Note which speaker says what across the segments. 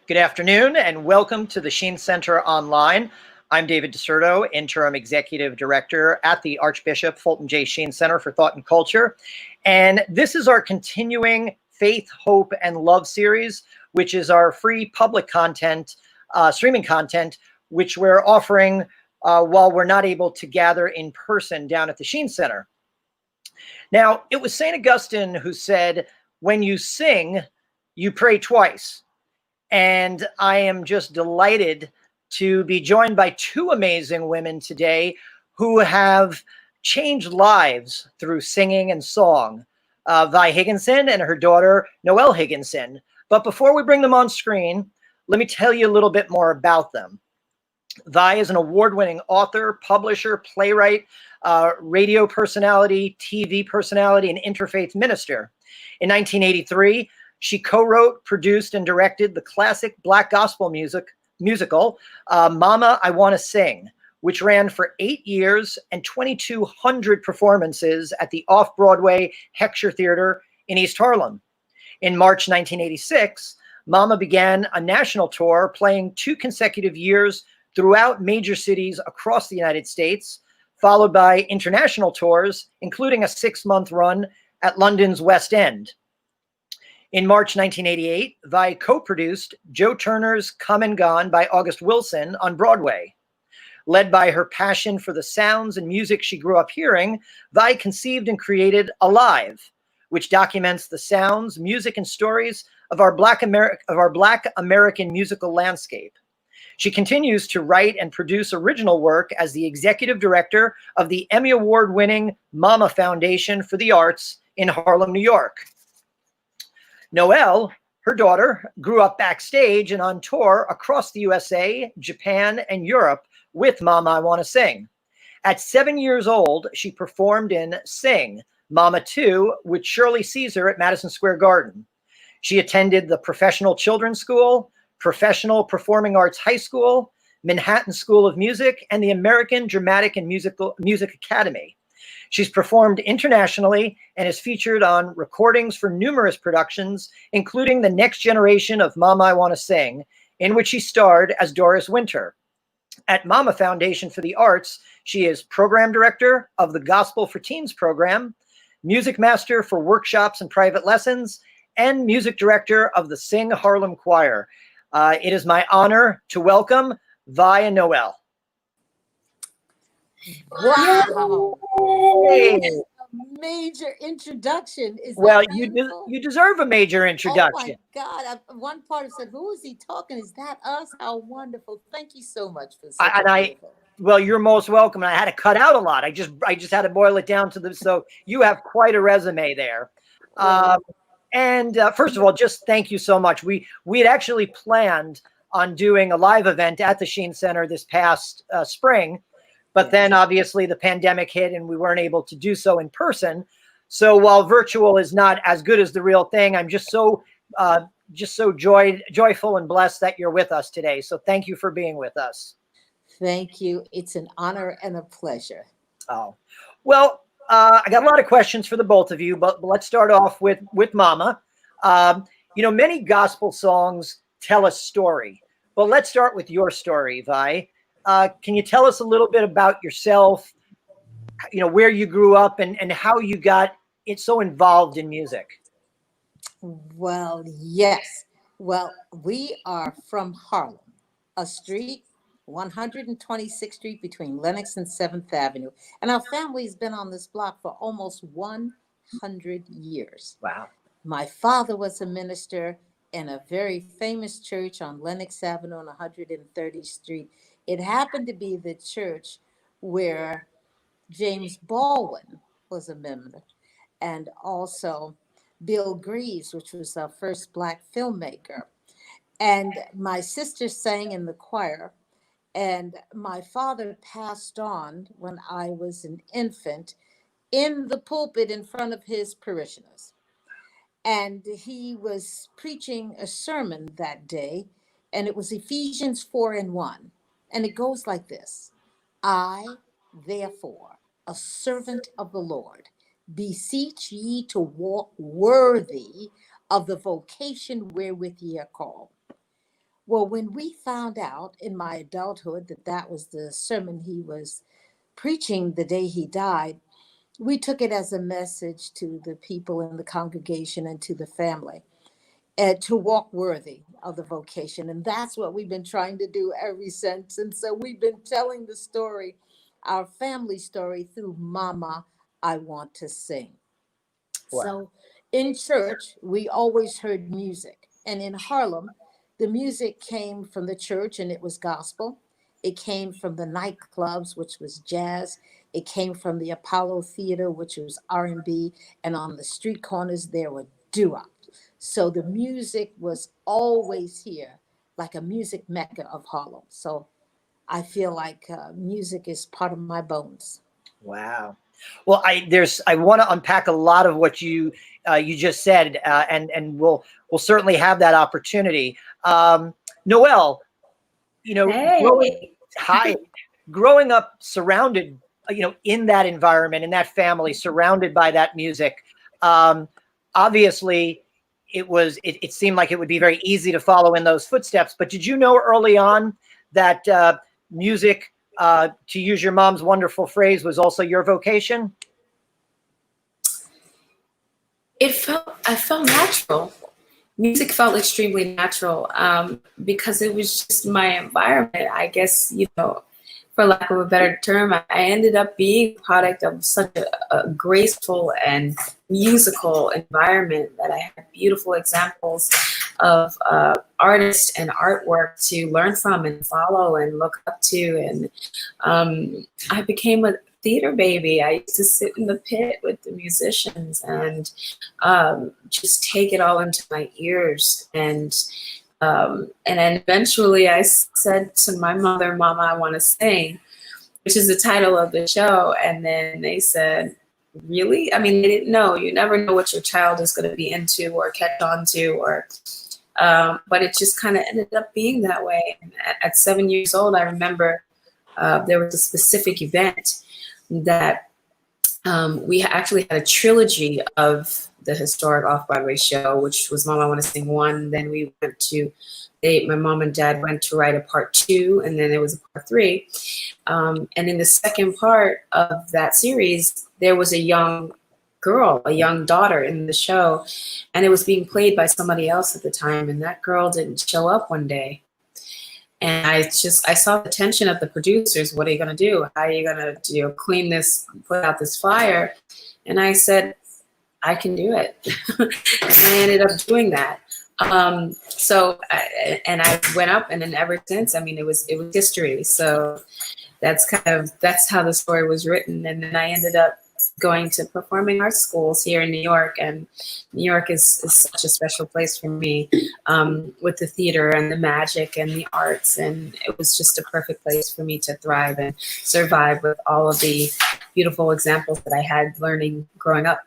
Speaker 1: Good afternoon and welcome to the Sheen Center Online. I'm David DiCerto, Interim Executive Director at the Archbishop Fulton J. Sheen Center for Thought and Culture. And this is our continuing Faith, Hope, and Love series, which is our free public content, streaming content, which we're offering while we're not able to gather in person down at the Sheen Center. Now, it was St. Augustine who said, when you sing, you pray twice. And I am just delighted to be joined by two amazing women today who have changed lives through singing and song. Vy Higginsen and her daughter, Knoelle Higginson. But before we bring them on screen, let me tell you a little bit more about them. Vy is an award-winning author, publisher, playwright, radio personality, TV personality, and interfaith minister. In 1983, she co-wrote, produced, and directed the classic Black gospel musical, Mama, I Want to Sing, which ran for 8 years and 2,200 performances at the off-Broadway Heckscher Theater in East Harlem. In March 1986, Mama began a national tour, playing 2 consecutive years throughout major cities across the United States, followed by international tours, including a 6-month run at London's West End. In March 1988, Vy co-produced Joe Turner's Come and Gone by August Wilson on Broadway. Led by her passion for the sounds and music she grew up hearing, Vy conceived and created Alive, which documents the sounds, music, and stories of our Black American musical landscape. She continues to write and produce original work as the executive director of the Emmy Award-winning Mama Foundation for the Arts in Harlem, New York. Knoelle, her daughter, grew up backstage and on tour across the USA, Japan, and Europe with Mama, I Want to Sing. At 7 years old, she performed in Sing, Mama 2, with Shirley Caesar at Madison Square Garden. She attended the Professional Children's School, Professional Performing Arts High School, Manhattan School of Music, and the American Dramatic and Music Academy. She's performed internationally and is featured on recordings for numerous productions, including the next generation of Mama, I Want to Sing, in which she starred as Doris Winter. At Mama Foundation for the Arts, she is program director of the Gospel for Teens program, music master for workshops and private lessons, and music director of the Sing Harlem Choir. It is my honor to welcome Vy and Knoelle.
Speaker 2: Wow.
Speaker 1: Hey.
Speaker 2: Major introduction.
Speaker 1: Well, you deserve a major introduction.
Speaker 2: Oh my God. One part said, who is he talking? Is that us? How wonderful. Thank you so much for beautiful.
Speaker 1: Well, you're most welcome. And I had to cut out a lot. I just had to boil it down to so you have quite a resume there. First of all, just thank you so much. We had actually planned on doing a live event at the Sheen Center this past spring. But then obviously the pandemic hit and we weren't able to do so in person. So while virtual is not as good as the real thing, I'm just so joyful and blessed that you're with us today. So thank you for being with us.
Speaker 2: Thank you. It's an honor and a pleasure.
Speaker 1: Oh, well, I got a lot of questions for the both of you, but let's start off with Mama. Many gospel songs tell a story, but let's start with your story, Vy. Can you tell us a little bit about yourself, where you grew up and how you got it so involved in music?
Speaker 2: Well, yes. Well, we are from Harlem, a street, 126th Street between Lenox and 7th Avenue. And our family's been on this block for almost 100 years.
Speaker 1: Wow.
Speaker 2: My father was a minister in a very famous church on Lenox Avenue on 130th Street. It happened to be the church where James Baldwin was a member, and also Bill Greaves, which was our first Black filmmaker. And my sister sang in the choir, and my father passed on when I was an infant in the pulpit in front of his parishioners. And he was preaching a sermon that day, and it was Ephesians 4:1. And it goes like this: I, therefore, a servant of the Lord, beseech ye to walk worthy of the vocation wherewith ye are called. Well, when we found out in my adulthood that that was the sermon he was preaching the day he died, we took it as a message to the people in the congregation and to the family, and to walk worthy of the vocation. And that's what we've been trying to do ever since. And so we've been telling the story, our family story, through Mama, I Want to Sing.
Speaker 1: Wow.
Speaker 2: So in church, we always heard music. And in Harlem, the music came from the church and it was gospel. It came from the nightclubs, which was jazz. It came from the Apollo Theater, which was R&B. And on the street corners, there were doo-wop. So the music was always here, like a music mecca of Harlem. So I feel like music is part of my bones.
Speaker 1: Wow. Well, I want to unpack a lot of what you just said, and we'll certainly have that opportunity. Knoelle, growing
Speaker 3: Hey.
Speaker 1: hi, growing up surrounded, in that environment, in that family, surrounded by that music. Um, Obviously, it seemed like it would be very easy to follow in those footsteps. But did you know early on that music, to use your mom's wonderful phrase, was also your vocation?
Speaker 3: I felt natural. Music felt extremely natural because it was just my environment. I guess, for lack of a better term, I ended up being a product of such a graceful and musical environment that I had beautiful examples of artists and artwork to learn from and follow and look up to. And I became a theater baby. I used to sit in the pit with the musicians and just take it all into my ears. And then eventually I said to my mother, Mama, I want to sing, which is the title of the show. And then they said, really? I mean, they didn't know. You never know what your child is going to be into or catch on to, but it just kind of ended up being that way. And at 7 years old, I remember there was a specific event that we actually had a trilogy of the historic off-Broadway show, which was Mama I Want to Sing 1. Then we went to, my mom and dad went to write a part 2, and then there was a part 3. And in the second part of that series, there was a young girl, a young daughter in the show, and it was being played by somebody else at the time, and that girl didn't show up one day. And I saw the tension of the producers. What are you going to do? How are you going to clean this, put out this fire? And I said, I can do it. And I ended up doing that. I went up, and then ever since, I mean, it was history. So that's how the story was written. And then I ended up going to performing arts schools here in New York, and New York is such a special place for me, with the theater and the magic and the arts, and it was just a perfect place for me to thrive and survive with all of the beautiful examples that I had learning growing up.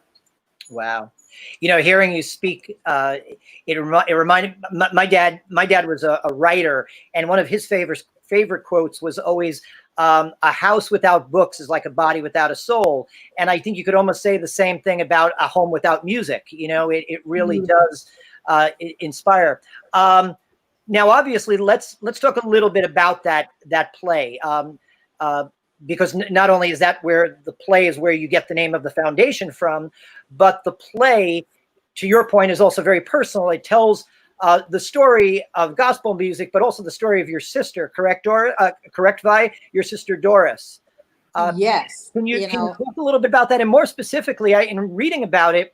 Speaker 1: Wow. Hearing you speak, it reminded my dad. My dad was a writer, and one of his favorite quotes was always, a house without books is like a body without a soul. And I think you could almost say the same thing about a home without music. It really does inspire. Now, obviously, let's talk a little bit about that play. Because not only is that where the play is where you get the name of the foundation from, but the play, to your point, is also very personal. It tells the story of gospel music, but also the story of your sister, correct, correct, Vi? Your sister, Doris.
Speaker 2: Yes.
Speaker 1: Can you talk a little bit about that? And more specifically, in reading about it,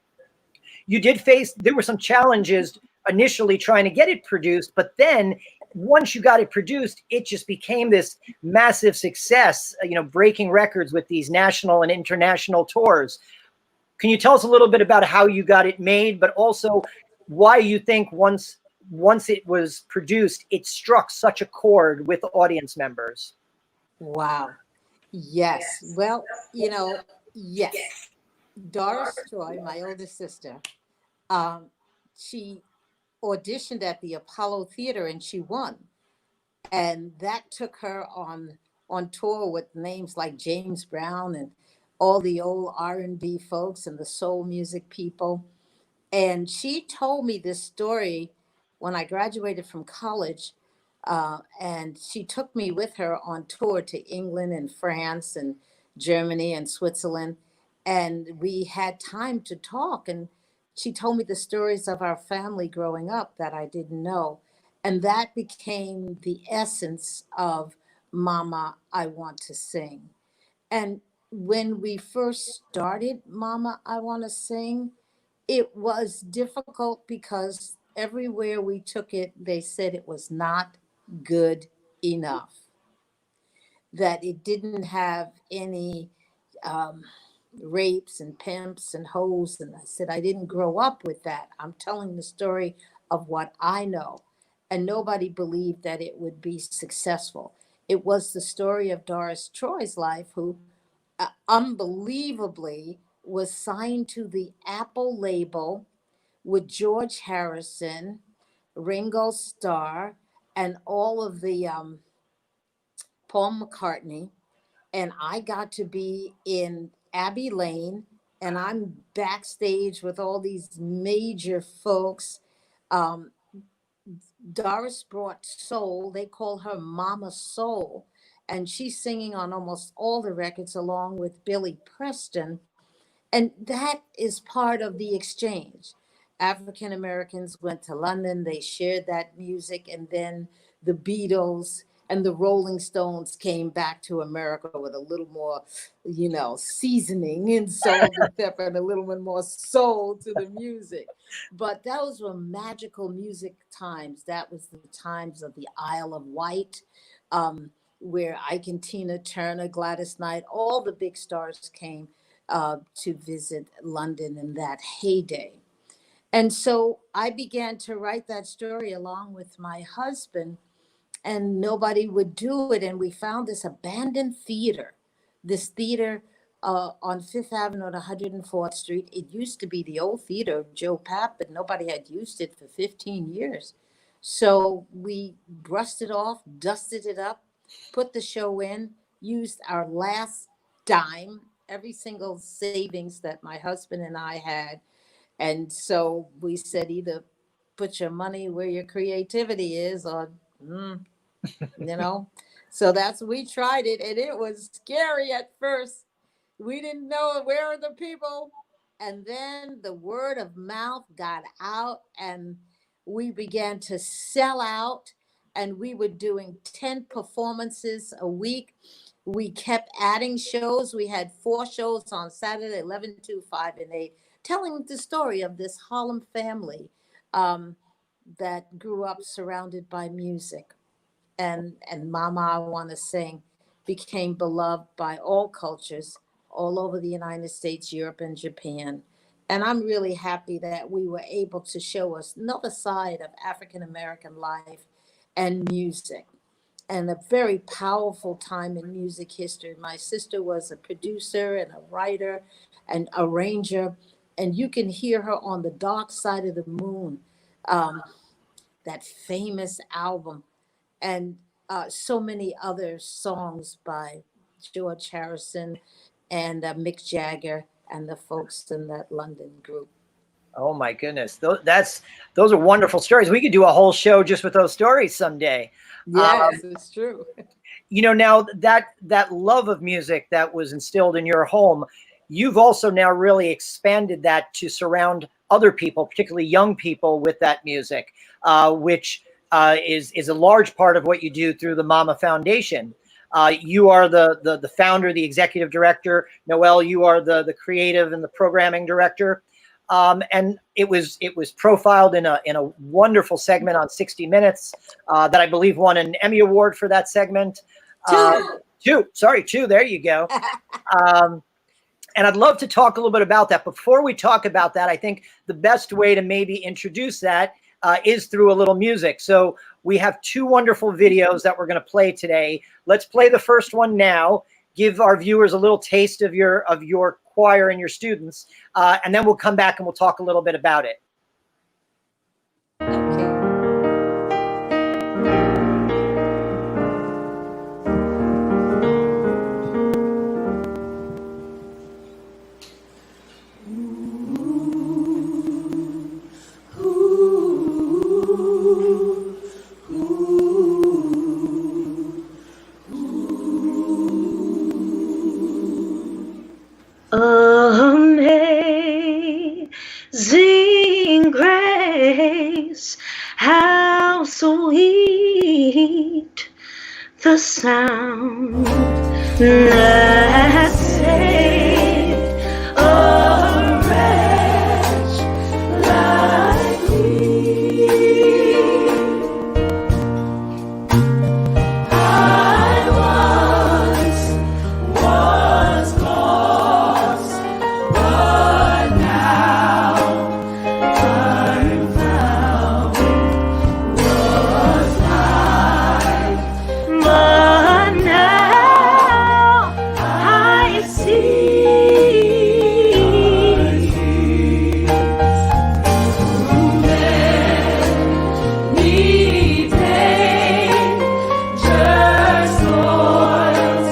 Speaker 1: there were some challenges initially trying to get it produced, but then once you got it produced, it just became this massive success, breaking records with these national and international tours. Can you tell us a little bit about how you got it made, but also why you think once it was produced, it struck such a chord with the audience members?
Speaker 2: Wow. Yes. Well, yes. Doris Troy, my oldest sister, she auditioned at the Apollo Theater and she won. And that took her on tour with names like James Brown and all the old R&B folks and the soul music people. And she told me this story when I graduated from college. And she took me with her on tour to England and France and Germany and Switzerland. And we had time to talk. And she told me the stories of our family growing up that I didn't know. And that became the essence of Mama, I Want to Sing. And when we first started Mama, I Want to Sing, it was difficult because everywhere we took it, they said it was not good enough, that it didn't have any um, rapes and pimps and hoes. And I said, I didn't grow up with that. I'm telling the story of what I know. And nobody believed that it would be successful. It was the story of Doris Troy's life, who unbelievably was signed to the Apple label with George Harrison, Ringo Starr, and all of the Paul McCartney. And I got to be in Abbey Lane, and I'm backstage with all these major folks. Um, Doris brought soul. They call her Mama Soul. And she's singing on almost all the records along with Billy Preston. And that is part of the exchange. African Americans went to London, they shared that music, and then the Beatles and the Rolling Stones came back to America with a little more, seasoning and salt and pepper and a little bit more soul to the music. But those were magical music times. That was the times of the Isle of Wight, where Ike and Tina Turner, Gladys Knight, all the big stars came to visit London in that heyday. And so I began to write that story along with my husband, and nobody would do it. And we found this abandoned theater, on Fifth Avenue at 104th Street. It used to be the old theater of Joe Papp, but nobody had used it for 15 years. So we brushed it off, dusted it up, put the show in, used our last dime, every single savings that my husband and I had. And so we said, either put your money where your creativity is, or, So we tried it, and it was scary at first. We didn't know where are the people. And then the word of mouth got out, and we began to sell out, and we were doing 10 performances a week. We kept adding shows. We had 4 shows on Saturday, 11, 2, 5, and 8, telling the story of this Harlem family that grew up surrounded by music. And Mama, I Want to Sing became beloved by all cultures all over the United States, Europe, and Japan. And I'm really happy that we were able to show us another side of African American life and music, and a very powerful time in music history. My sister was a producer and a writer and arranger, and you can hear her on The Dark Side of the Moon, that famous album, and so many other songs by George Harrison and Mick Jagger and the folks in that London group.
Speaker 1: Oh my goodness, those are wonderful stories. We could do a whole show just with those stories someday.
Speaker 2: Yes, it's true.
Speaker 1: Now that love of music that was instilled in your home, you've also now really expanded that to surround other people, particularly young people, with that music, which is a large part of what you do through the Mama Foundation. You are the founder, the executive director. Knoelle, you are the creative and the programming director. And it was profiled in a wonderful segment on 60 Minutes that I believe won an Emmy Award for that segment. Two. There you go. And I'd love to talk a little bit about that. Before we talk about that, I think the best way to maybe introduce that is through a little music. So we have 2 wonderful videos that we're going to play today. Let's play the first one now. Give our viewers a little taste of your choir and your students, and then we'll come back and we'll talk a little bit about it.
Speaker 4: Ooh, ooh, ooh. How sweet the sound that saved a wretch like me. I once was lost, but now I'm found. Was blind, but now I see. Many dangers, toils,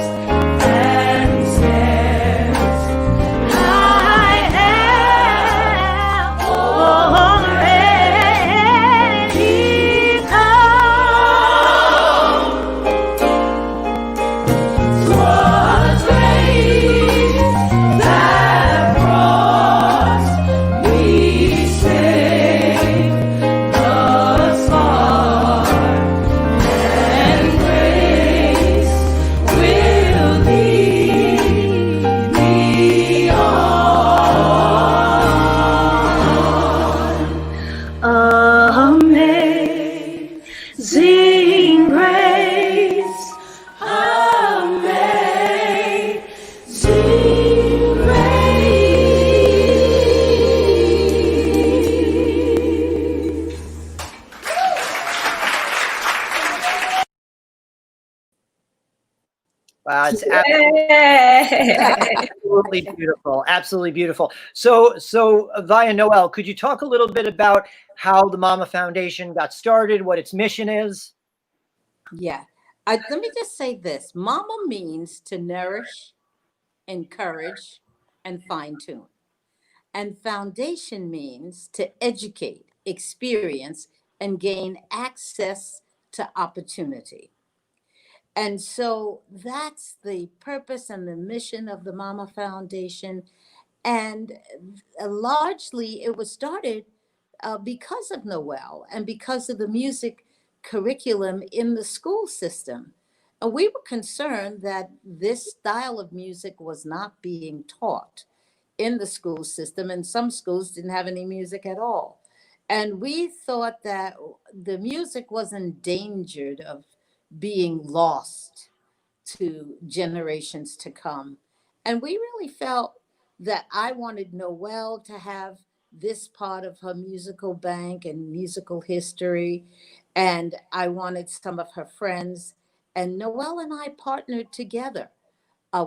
Speaker 4: and snares I am already come. 'Twas grace that brought me safe thus far, and grace will lead me on. Amazing grace, amazing grace.
Speaker 1: Wow, it's
Speaker 3: Yay!
Speaker 1: absolutely beautiful. Absolutely beautiful. So Vy and Knoelle, could you talk a little bit about how the Mama Foundation got started, what its mission is?
Speaker 2: Yeah. Let me just say this. Mama means to nourish, encourage, and fine tune. And foundation means to educate, experience, and gain access to opportunity. And so that's the purpose and the mission of the Mama Foundation. And largely it was started because of Knoelle and because of the music curriculum in the school system. And we were concerned that this style of music was not being taught in the school system, and some schools didn't have any music at all. And we thought that the music was endangered of being lost to generations to come. And we really felt that I wanted Knoelle to have this part of her musical bank and musical history. And I wanted some of her friends. And Knoelle and I partnered together.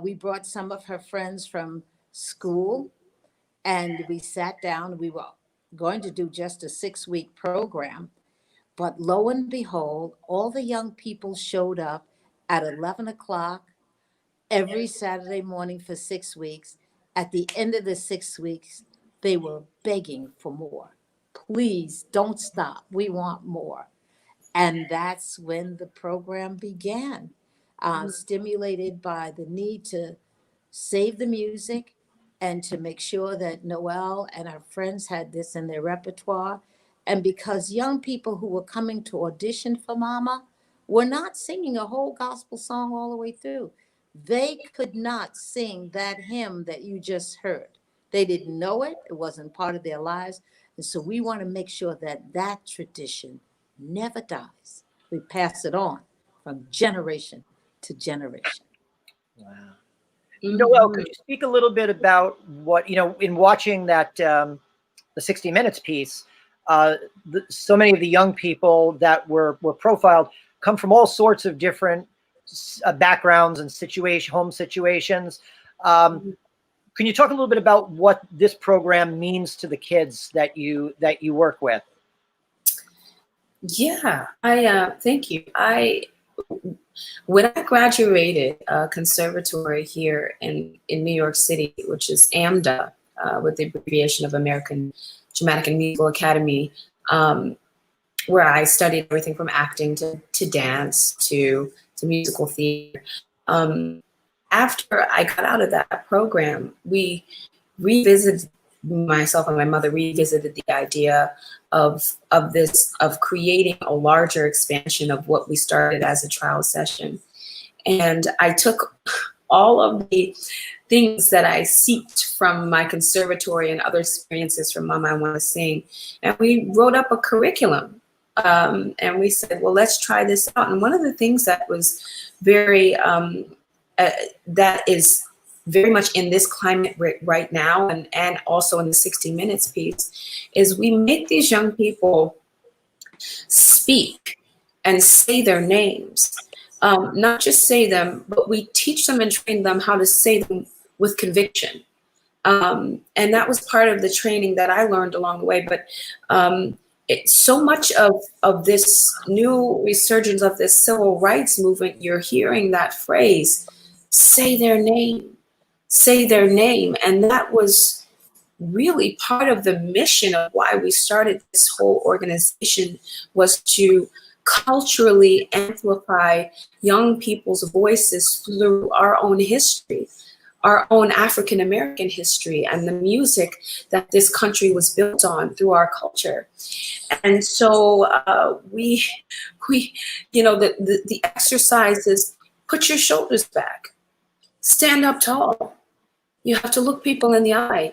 Speaker 2: We brought some of her friends from school and we sat down. We were going to do just a 6-week program. But lo and behold, all the young people showed up at 11 o'clock every Saturday morning for 6 weeks. At the end of the 6 weeks, they were begging for more. Please don't stop. We want more. And that's when the program began, stimulated by the need to save the music and to make sure that Knoelle and her friends had this in their repertoire. And because young people who were coming to audition for Mama were not singing a whole gospel song all the way through. They could not sing that hymn that you just heard. They didn't know it. It wasn't part of their lives. And so we want to make sure that that tradition never dies. We pass it on from generation to generation.
Speaker 1: Wow. Knoelle, could you speak a little bit about what, in watching that, the 60 Minutes piece, so many of the young people that were profiled come from all sorts of different backgrounds and home situations. Can you talk a little bit about what this program means to the kids that you work with?
Speaker 3: Yeah, thank you. When I graduated conservatory here in New York City, which is AMDA, with the abbreviation of American Dramatic and Musical Academy, where I studied everything from acting to dance to musical theater. After I got out of that program, myself and my mother revisited the idea of creating a larger expansion of what we started as a trial session. And I took all of the things that I seeked from my conservatory and other experiences from Mama I Want to Sing, and we wrote up a curriculum. And we said, well, let's try this out. And one of the things that was very, that is very much in this climate right now, and also in the 60 Minutes piece, is we make these young people speak and say their names. Not just say them, but we teach them and train them how to say them with conviction. And that was part of the training that I learned along the way. But so much of this new resurgence of this civil rights movement, you're hearing that phrase, say their name, say their name. And that was really part of the mission of why we started this whole organization, was to culturally amplify young people's voices through our own history, our own African American history, and the music that this country was built on through our culture. And so we you know, the exercise is put your shoulders back, stand up tall. You have to look people in the eye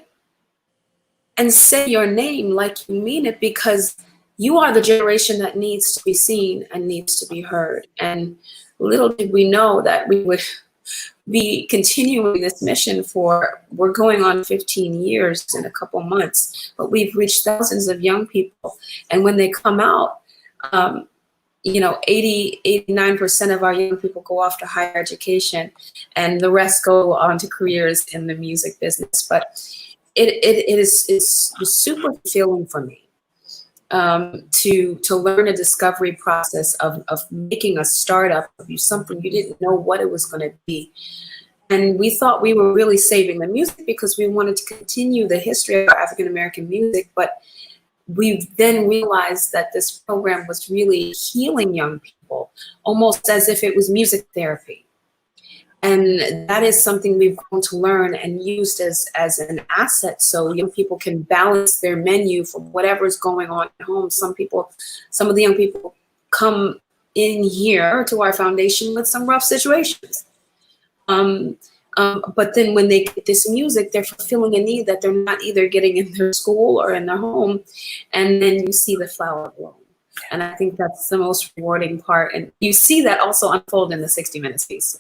Speaker 3: and say your name like you mean it, because you are the generation that needs to be seen and needs to be heard. And little did we know that we would be continuing this mission for, we're going on 15 years in a couple months, but we've reached thousands of young people. And when they come out, you know, 89% of our young people go off to higher education, and the rest go on to careers in the music business. But it is super fulfilling for me. To learn a discovery process of making a startup of something you didn't know what it was going to be. And we thought we were really saving the music because we wanted to continue the history of African American music, but we then realized that this program was really healing young people, almost as if it was music therapy. And that is something we've grown to learn and used as an asset, so young people can balance their menu from whatever's going on at home. Some of the young people come in here to our foundation with some rough situations. But then when they get this music, they're fulfilling a need that they're not either getting in their school or in their home. And then you see the flower bloom. And I think that's the most rewarding part. And you see that also unfold in the 60 Minutes piece.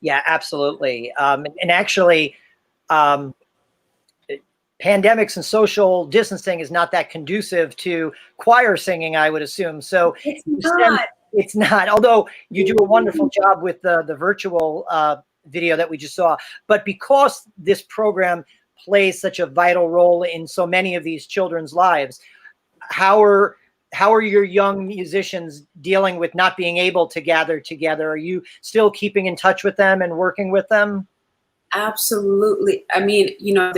Speaker 1: Yeah, absolutely. And actually, pandemics and social distancing is not that conducive to choir singing, I would assume. So it's not, although you do a wonderful job with the virtual video that we just saw. But because this program plays such a vital role in so many of these children's lives, how are your young musicians dealing with not being able to gather together? Are you still keeping in touch with them and working with them?
Speaker 3: Absolutely. I mean, you know,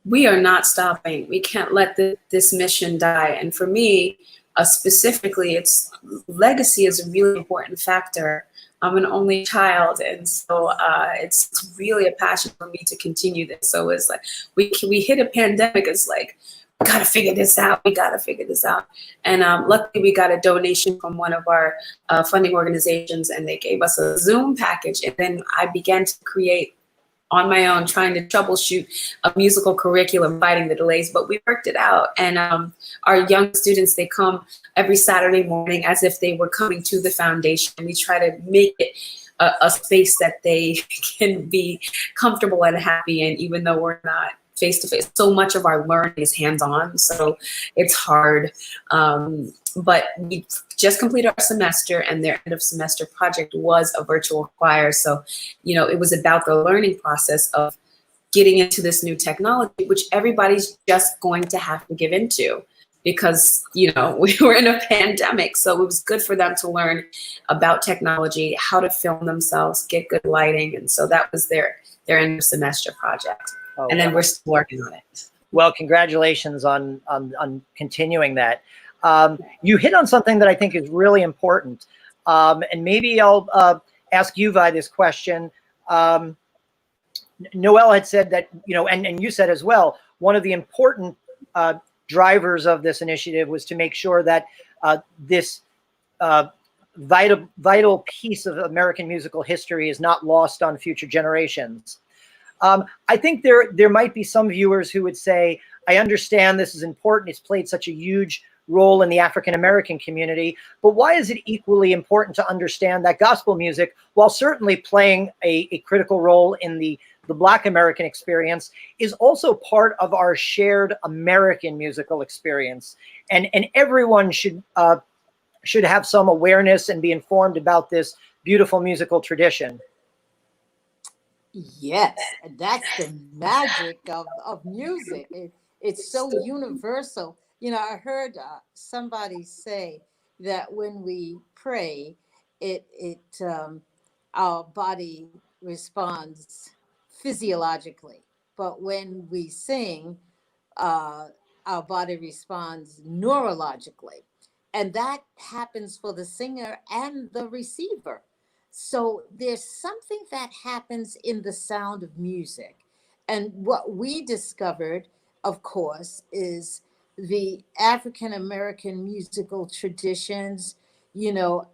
Speaker 3: we are not stopping. We can't let this mission die. And for me, specifically, legacy is a really important factor. I'm an only child, and so it's really a passion for me to continue this. So it's like we hit a pandemic. It's like, we gotta figure this out. We gotta figure this out. And luckily, we got a donation from one of our funding organizations, and they gave us a Zoom package. And then I began to create on my own, trying to troubleshoot a musical curriculum, fighting the delays, but we worked it out. And our young students, they come every Saturday morning as if they were coming to the foundation. We try to make it a space that they can be comfortable and happy in, even though we're not face-to-face. So much of our learning is hands-on, so it's hard. But we just completed our semester, and their end of semester project was a virtual choir. So, you know, it was about the learning process of getting into this new technology, which everybody's just going to have to give into, because, you know, we were in a pandemic. So it was good for them to learn about technology, how to film themselves, get good lighting. And so that was their end of semester project.
Speaker 1: Oh,
Speaker 3: and then
Speaker 1: wow.
Speaker 3: we're still working on it.
Speaker 1: Well, congratulations on continuing that. You hit on something that I think is really important. And maybe I'll ask you, Vy, this question. Knoelle had said that, you know, and you said as well, one of the important drivers of this initiative was to make sure that this vital piece of American musical history is not lost on future generations. I think there might be some viewers who would say, I understand this is important. It's played such a huge role in the African-American community, but why is it equally important to understand that gospel music, while certainly playing a critical role in the Black American experience, is also part of our shared American musical experience? And everyone should have some awareness and be informed about this beautiful musical tradition.
Speaker 2: Yes, and that's the magic of music. It's so universal. You know, I heard somebody say that when we pray, our body responds physiologically, but when we sing, our body responds neurologically, and that happens for the singer and the receiver. So there's something that happens in the sound of music. And what we discovered, of course, is the African American musical traditions, you know,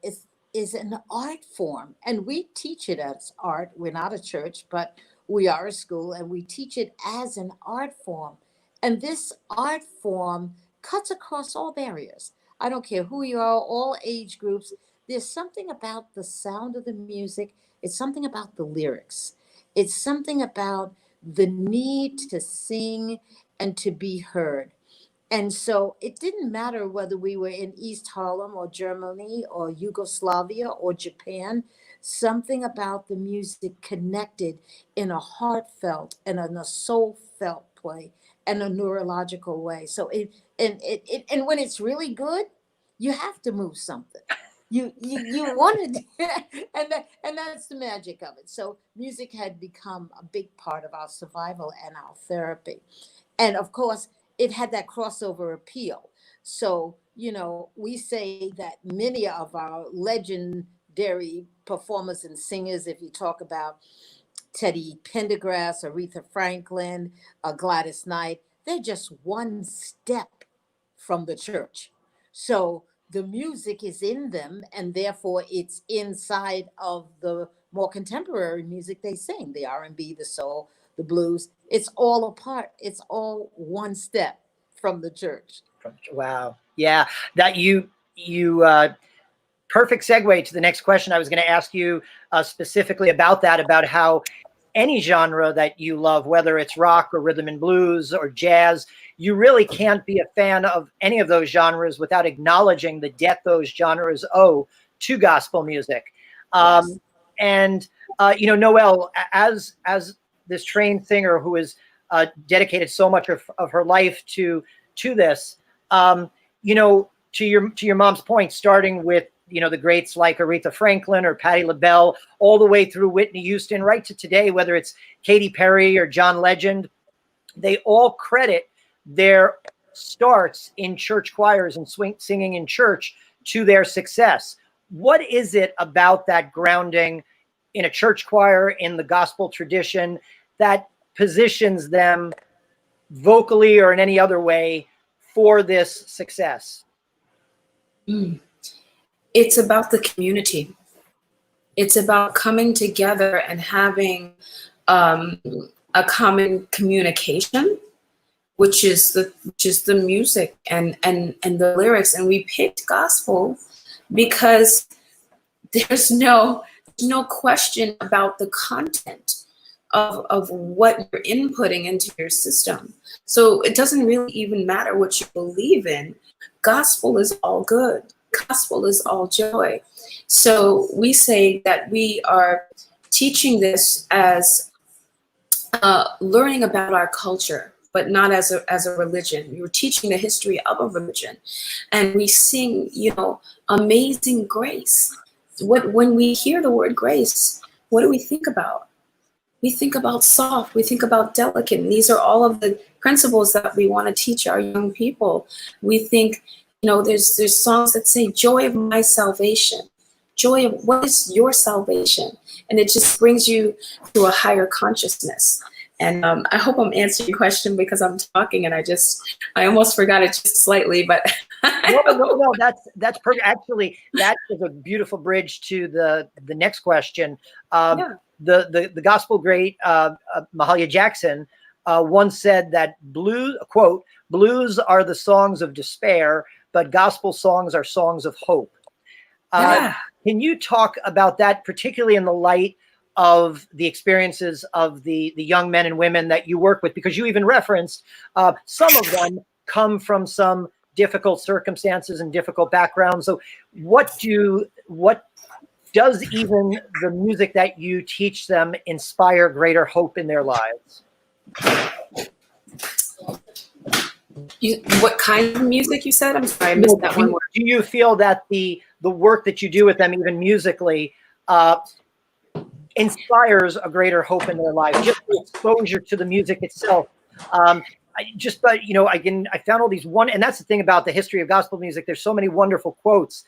Speaker 2: is an art form. And we teach it as art. We're not a church, but we are a school, and we teach it as an art form. And this art form cuts across all barriers. I don't care who you are, all age groups. There's something about the sound of the music. It's something about the lyrics. It's something about the need to sing and to be heard. And so it didn't matter whether we were in East Harlem or Germany or Yugoslavia or Japan. Something about the music connected in a heartfelt and in a soul-felt way and a neurological way. So and when it's really good, you have to move something. You wanted, and that's the magic of it. So music had become a big part of our survival and our therapy, and of course, it had that crossover appeal. So you know, we say that many of our legendary performers and singers, if you talk about Teddy Pendergrass, Aretha Franklin, Gladys Knight, they're just one step from the church. So the music is in them, and therefore it's inside of the more contemporary music they sing, the R&B, the soul, the blues. It's all a part. It's all one step from the church.
Speaker 1: Wow. Yeah, that you perfect segue to the next question. I was going to ask you specifically about that, about how any genre that you love, whether it's rock or rhythm and blues or jazz, you really can't be a fan of any of those genres without acknowledging the debt those genres owe to gospel music.
Speaker 2: Yes.
Speaker 1: And you know, Knoelle, as this trained singer who has dedicated so much of her life to this, you know, to your mom's point, starting with, you know, the greats like Aretha Franklin or Patti LaBelle, all the way through Whitney Houston, right to today, whether it's Katy Perry or John Legend, they all credit their starts in church choirs and singing in church to their success. What is it about that grounding in a church choir, in the gospel tradition, that positions them vocally or in any other way for this success?
Speaker 3: It's about the community. It's about coming together and having a common communication, which is the music and the lyrics. And we picked gospel because there's no question about the content of what you're inputting into your system. So it doesn't really even matter what you believe in. Gospel is all good. Gospel is all joy. So we say that we are teaching this as learning about our culture, but not as a religion. We were teaching the history of a religion, and we sing, you know, Amazing Grace. When we hear the word grace, what do we think about? We think about soft. We think about delicate. And these are all of the principles that we want to teach our young people. We think, you know, there's songs that say joy of my salvation. Joy of what is your salvation? And it just brings you to a higher consciousness. And I hope I'm answering your question because I'm talking and I almost forgot it just slightly, but
Speaker 1: No, that's perfect. Actually, that is a beautiful bridge to the next question.
Speaker 3: Yeah.
Speaker 1: The gospel great Mahalia Jackson once said that blues are the songs of despair, but gospel songs are songs of hope.
Speaker 3: Yeah.
Speaker 1: Can you talk about that, particularly in the light of the experiences of the young men and women that you work with? Because you even referenced some of them come from some difficult circumstances and difficult backgrounds. So what does even the music that you teach them inspire greater hope in their lives?
Speaker 3: What kind of music you said? I'm sorry, I missed that one word.
Speaker 1: Do you feel that the work that you do with them, even musically, inspires a greater hope in their lives? Just the exposure to the music itself. I found all these and that's the thing about the history of gospel music. There's so many wonderful quotes.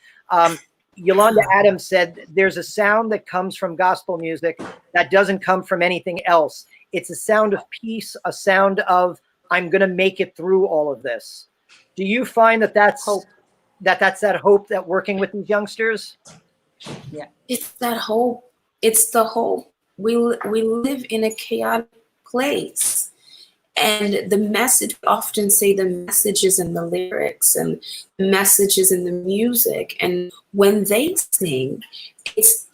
Speaker 1: Yolanda Adams said, "There's a sound that comes from gospel music that doesn't come from anything else. It's a sound of peace, a sound of I'm going to make it through all of this." Do you find that that's hope? That's that hope that working with these youngsters?
Speaker 2: Yeah,
Speaker 3: It's that hope. It's the hope. We live in a chaotic place. And the message, often say the message is in the lyrics and the message is in the music. And when they sing, it's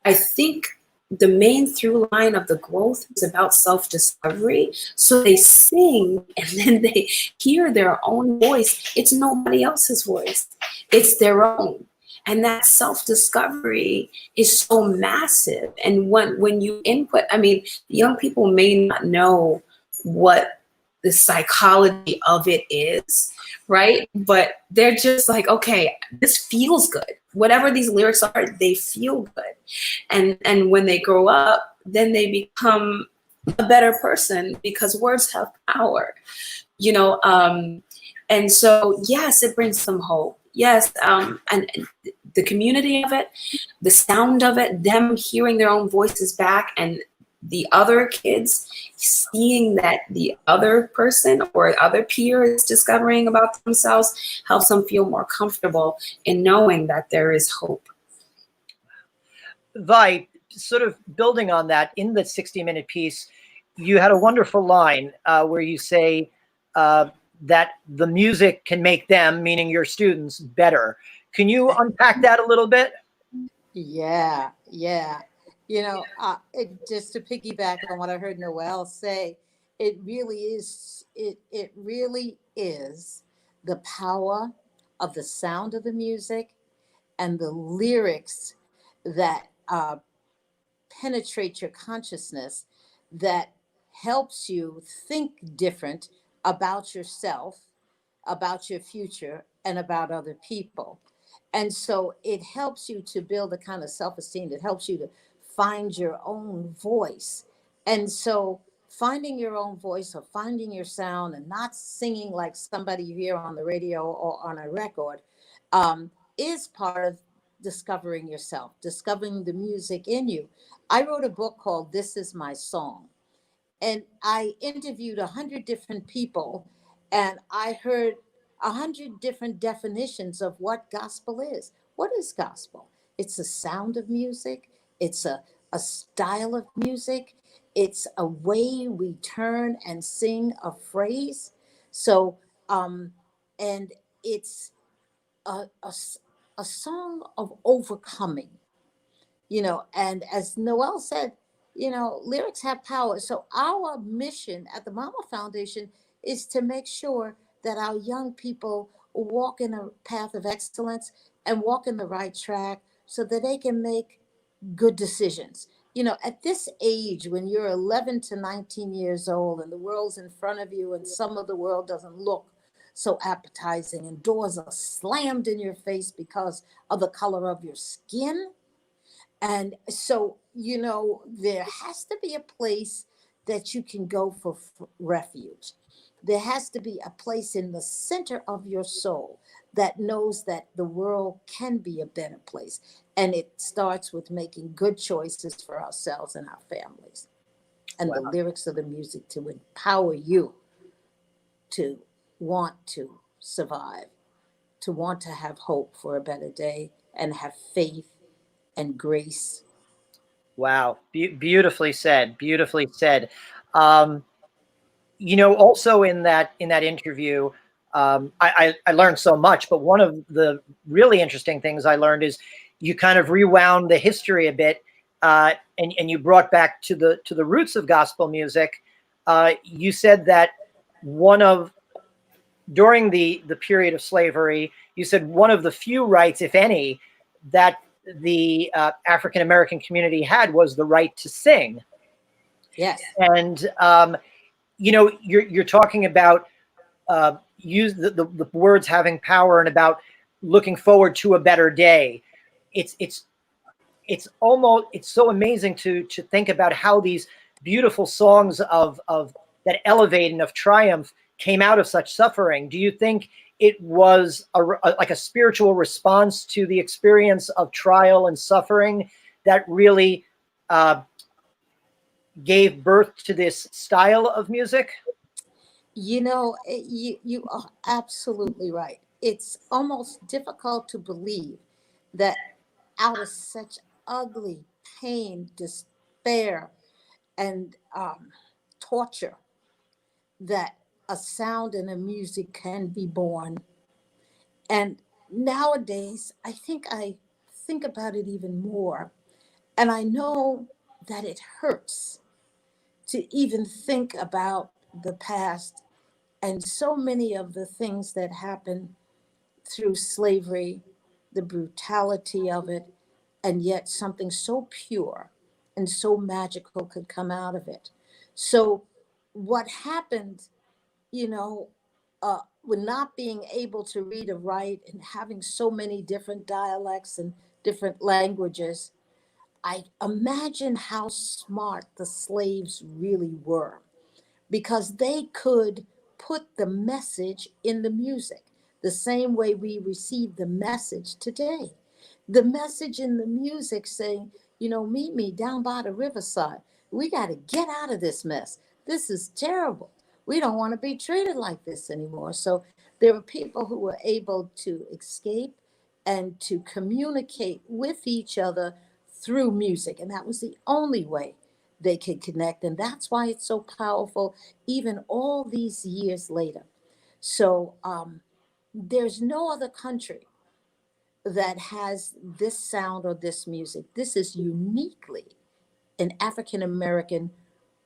Speaker 3: I think the main through line of the growth is about self-discovery. So they sing and then they hear their own voice. It's nobody else's voice. It's their own. And that self-discovery is so massive. And when you input, young people may not know what the psychology of it is, right? But they're just like, okay, this feels good. Whatever these lyrics are, they feel good. And when they grow up, then they become a better person because words have power, and so, yes, it brings some hope. Yes, and the community of it, the sound of it, them hearing their own voices back, and the other kids seeing that the other person or other peer is discovering about themselves helps them feel more comfortable in knowing that there is hope.
Speaker 1: Vi, sort of building on that, in the 60-minute piece, you had a wonderful line where you say that the music can make them, meaning your students, better. Can you unpack that a little bit?
Speaker 2: yeah. Just to piggyback on what I heard Knoelle say, it really is. It really is the power of the sound of the music and the lyrics that penetrate your consciousness, that helps you think different about yourself, about your future, and about other people. And so it helps you to build a kind of self-esteem that helps you to find your own voice. And so finding your own voice or finding your sound and not singing like somebody you hear on the radio or on a record is part of discovering yourself, discovering the music in you. I wrote a book called This Is My Song, and I interviewed 100 different people, and I heard 100 different definitions of what gospel is. What is gospel? It's a sound of music. It's a style of music. It's a way we turn and sing a phrase. So, and it's a song of overcoming, and as Knoelle said, lyrics have power. So our mission at the Mama Foundation is to make sure that our young people walk in a path of excellence and walk in the right track so that they can make good decisions. At this age, when you're 11 to 19 years old and the world's in front of you and some of the world doesn't look so appetizing and doors are slammed in your face because of the color of your skin. And so, there has to be a place that you can go for refuge. There has to be a place in the center of your soul that knows that the world can be a better place. And it starts with making good choices for ourselves and our families. and the lyrics of the music to empower you to want to survive, to want to have hope for a better day, and have faith and grace.
Speaker 1: Wow. Beautifully said. Beautifully said. Um, also in that interview, I learned so much, but one of the really interesting things I learned is you kind of rewound the history a bit, and you brought back to the roots of gospel music. You said that one of during the period of slavery, you said one of the few rights, if any, that the African American community had was the right to sing.
Speaker 2: Yes.
Speaker 1: And you're talking about use the words having power and about looking forward to a better day. It's so amazing to think about how these beautiful songs of that elevate and of triumph came out of such suffering. Do you think it was like a spiritual response to the experience of trial and suffering that really gave birth to this style of music?
Speaker 2: You are absolutely right. It's almost difficult to believe that out of such ugly pain, despair, and torture, that a sound and a music can be born. And nowadays, I think about it even more. And I know that it hurts to even think about the past and so many of the things that happened through slavery, the brutality of it, and yet something so pure and so magical could come out of it. So, what happened, you know, with not being able to read or write and having so many different dialects and different languages, I imagine how smart the slaves really were, because they could put the message in the music the same way we receive the message today. The message in the music saying, meet me down by the riverside. We got to get out of this mess. This is terrible. We don't want to be treated like this anymore. So there were people who were able to escape and to communicate with each other through music. And that was the only way they could connect. And that's why it's so powerful, even all these years later. So there's no other country that has this sound or this music. This is uniquely an African American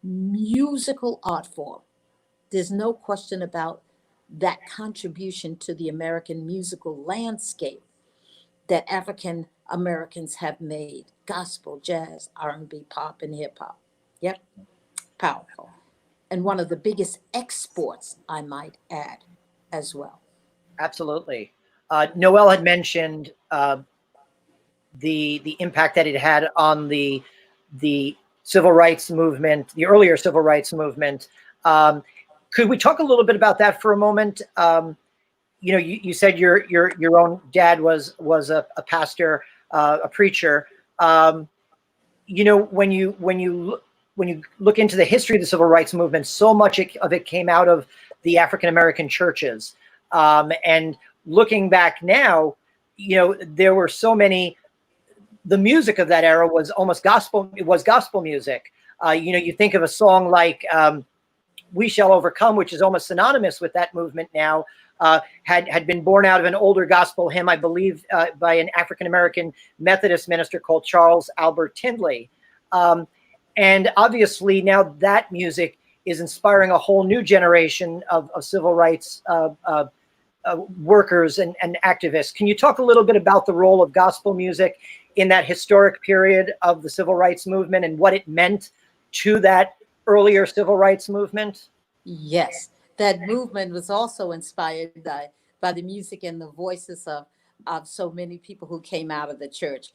Speaker 2: musical art form. There's no question about that contribution to the American musical landscape that African Americans have made: gospel, jazz, R&B, pop, and hip hop. Yep, powerful. And one of the biggest exports, I might add, as well.
Speaker 1: Absolutely. Knoelle had mentioned the impact that it had on the civil rights movement, the earlier civil rights movement. Could we talk a little bit about that for a moment? You said your own dad was a pastor, a preacher. When you look into the history of the civil rights movement, so much of it came out of the African American churches. And looking back now, there were so many. The music of that era was almost gospel. It was gospel music. You think of a song like "We Shall Overcome," which is almost synonymous with that movement now. Had been born out of an older gospel hymn, I believe, by an African American Methodist minister called Charles Albert Tindley. And obviously now that music is inspiring a whole new generation of civil rights workers and activists. Can you talk a little bit about the role of gospel music in that historic period of the civil rights movement and what it meant to that earlier civil rights movement?
Speaker 2: Yes, that movement was also inspired by the music and the voices of so many people who came out of the church.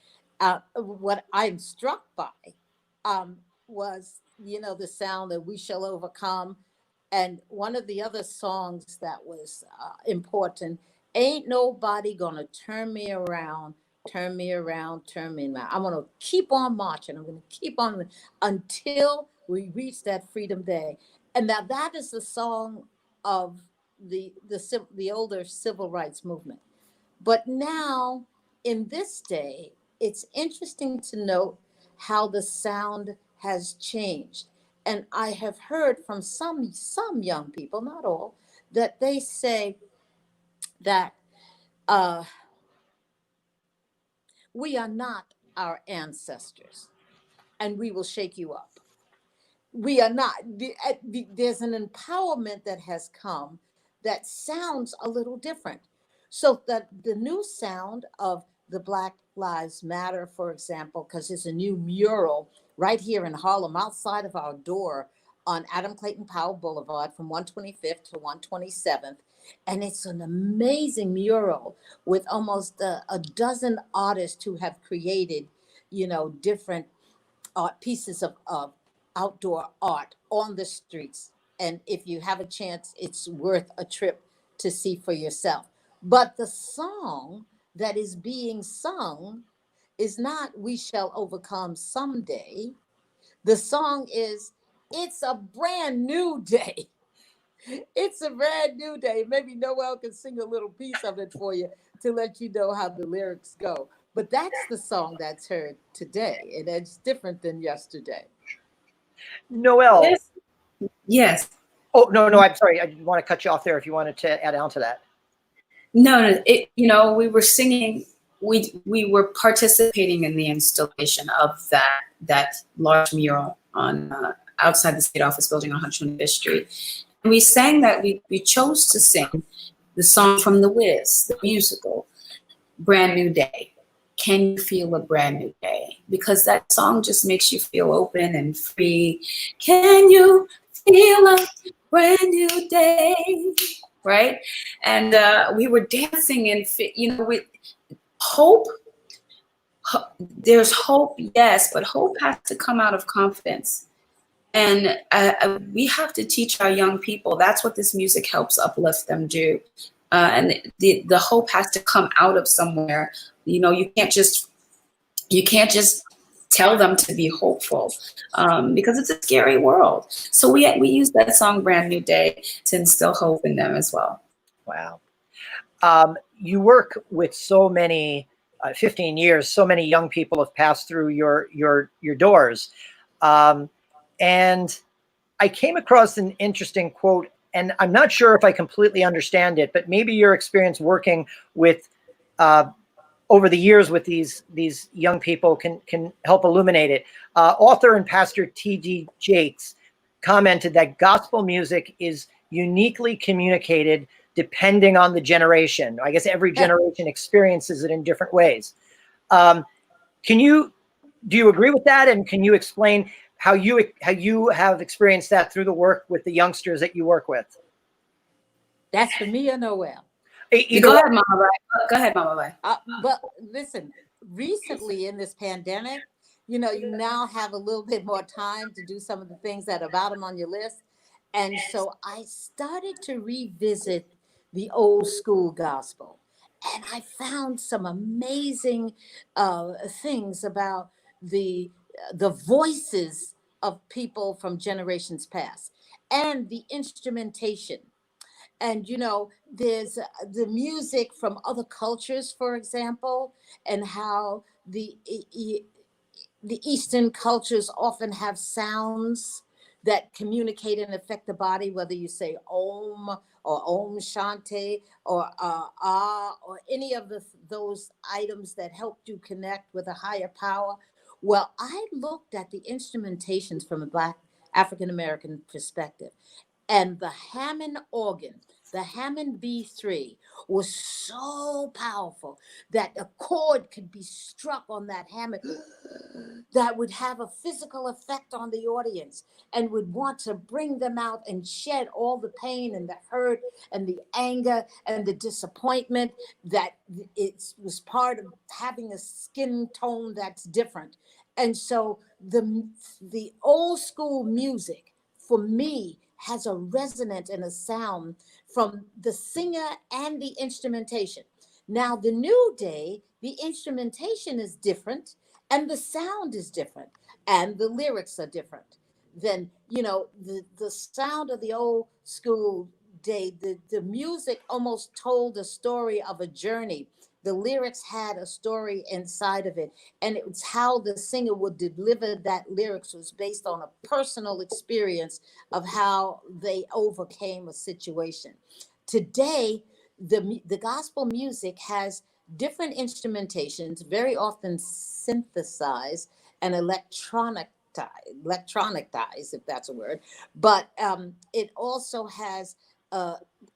Speaker 2: What I'm struck by was, the sound that "We Shall Overcome." And one of the other songs that was important, "Ain't Nobody Gonna Turn Me Around turn me around, turn me around. I'm going to keep on marching. I'm going to keep on until we reach that freedom day. And now that is the song of the older civil rights movement. But now, in this day, it's interesting to note how the sound has changed. And I have heard from some young people, not all, that they say that we are not our ancestors, and we will shake you up. We are not. There's an empowerment that has come that sounds a little different. So that the new sound of the Black Lives Matter, for example, because there's a new mural right here in Harlem outside of our door on Adam Clayton Powell Boulevard from 125th to 127th. And it's an amazing mural with almost a dozen artists who have created, different pieces of outdoor art on the streets. And if you have a chance, it's worth a trip to see for yourself. But the song that is being sung is not "We Shall Overcome Someday." The song is "It's a Brand New Day." It's a brand new day. Maybe Knoelle can sing a little piece of it for you to let you know how the lyrics go. But that's the song that's heard today, and it's different than yesterday.
Speaker 1: Knoelle.
Speaker 3: Yes. Yes.
Speaker 1: Oh, no, I'm sorry. I didn't want to cut you off there if you wanted to add on to that.
Speaker 3: No, we were singing, we were participating in the installation of that large mural on outside the state office building on 125th Street. And we sang that, we chose to sing the song from The Wiz, the musical, Brand New Day. Can you feel a brand new day? Because that song just makes you feel open and free. Can you feel a brand new day? Right? And we were dancing and, with hope. There's hope, yes, but hope has to come out of confidence. And we have to teach our young people. That's what this music helps uplift them do. And the hope has to come out of somewhere. You can't just tell them to be hopeful because it's a scary world. So we use that song "Brand New Day" to instill hope in them as well.
Speaker 1: Wow. You work with so many, 15 years, so many young people have passed through your doors. And I came across an interesting quote, and I'm not sure if I completely understand it, but maybe your experience working with over the years with these young people can help illuminate it. Author and pastor T.D. Jakes commented that gospel music is uniquely communicated depending on the generation. I guess every generation experiences it in different ways. Do you agree with that? And can you explain how you have experienced that through the work with the youngsters that you work with?
Speaker 2: That's for me or Knoelle?
Speaker 3: Go ahead, Mama Vy. Go ahead, Mama Vy.
Speaker 2: But listen, recently in this pandemic, you now have a little bit more time to do some of the things that are bottom on your list. And so I started to revisit the old school gospel. And I found some amazing things about the voices of people from generations past and the instrumentation. And there's the music from other cultures, for example, and how the Eastern cultures often have sounds that communicate and affect the body, whether you say Om or Om Shanti or Ah or any of those items that help you connect with a higher power. Well, I looked at the instrumentations from a Black African-American perspective, and the Hammond organ, the Hammond B3, was so powerful that a chord could be struck on that Hammond that would have a physical effect on the audience and would want to bring them out and shed all the pain and the hurt and the anger and the disappointment that it was part of having a skin tone that's different. And so the old school music, for me, has a resonance and a sound from the singer and the instrumentation. Now, the new day, the instrumentation is different and the sound is different and the lyrics are different. Then, the sound of the old school day, the music almost told a story of a journey. The lyrics had a story inside of it, and it was how the singer would deliver that lyrics was based on a personal experience of how they overcame a situation. Today, the gospel music has different instrumentations, very often synthesized and electronicized, if that's a word. But it also has